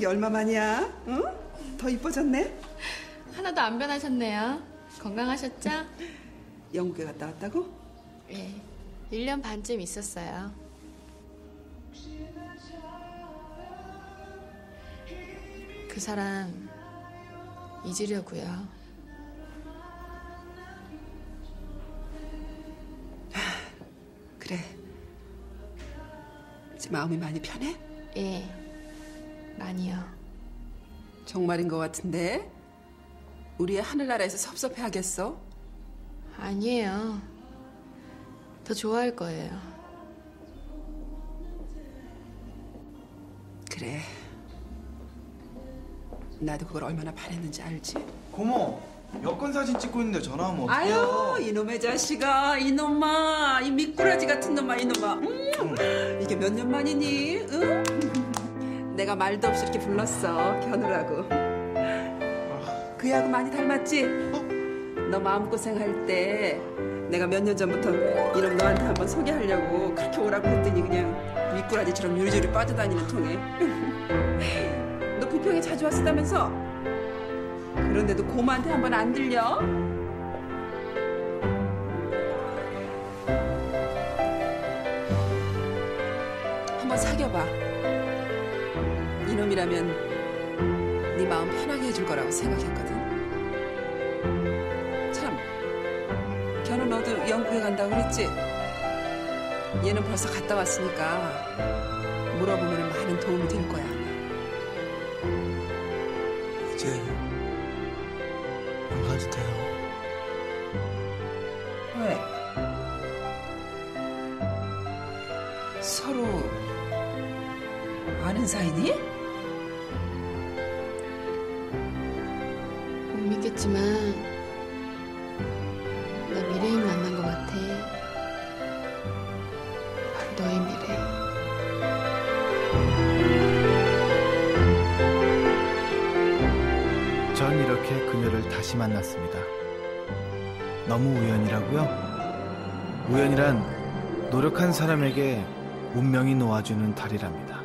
이게 얼마만이야? 응? 더 이뻐졌네? 하나도 안 변하셨네요. 건강하셨죠? 영국에 갔다 왔다고? 예, 1년 반쯤 있었어요. 그 사람 잊으려고요. 그래. 이제 마음이 많이 편해? 예, 많이요. 정말인 것 같은데? 우리 하늘나라에서 섭섭해하겠어? 아니에요. 더 좋아할 거예요. 그래. 나도 그걸 얼마나 바랬는지 알지? 고모, 여권 사진 찍고 있는데 전화하면 어떡해요? 아유, 이놈의 자식아, 이놈아, 이 미꾸라지 같은 놈아, 이놈아. 이게 몇 년 만이니? 응? 내가 말도 없이 이렇게 불렀어, 겨누라고. 그 애하고 많이 닮았지? 너 마음고생할 때 내가 몇 년 전부터 이놈 너한테 한번 소개하려고 그렇게 오라고 했더니 그냥 미꾸라지처럼 요리조리 빠져다니는 통에. 너 부평에 자주 왔었다면서? 그런데도 고모한테 한번 안 들려? 한번 사귀어봐. 이놈이라면 네 마음 편하게 해줄 거라고 생각했거든. 참, 견우 너도 영국에 간다고 그랬지? 얘는 벌써 갔다 왔으니까 물어보면 많은 도움이 될 거야. 이제 안 가도 돼요. 왜? 서로 아는 사이니? 못 믿겠지만 나 미래인 만난 것 같아. 바로 너의 미래. 전 이렇게 그녀를 다시 만났습니다. 너무 우연이라고요? 우연이란 노력한 사람에게 운명이 놓아주는 달이랍니다.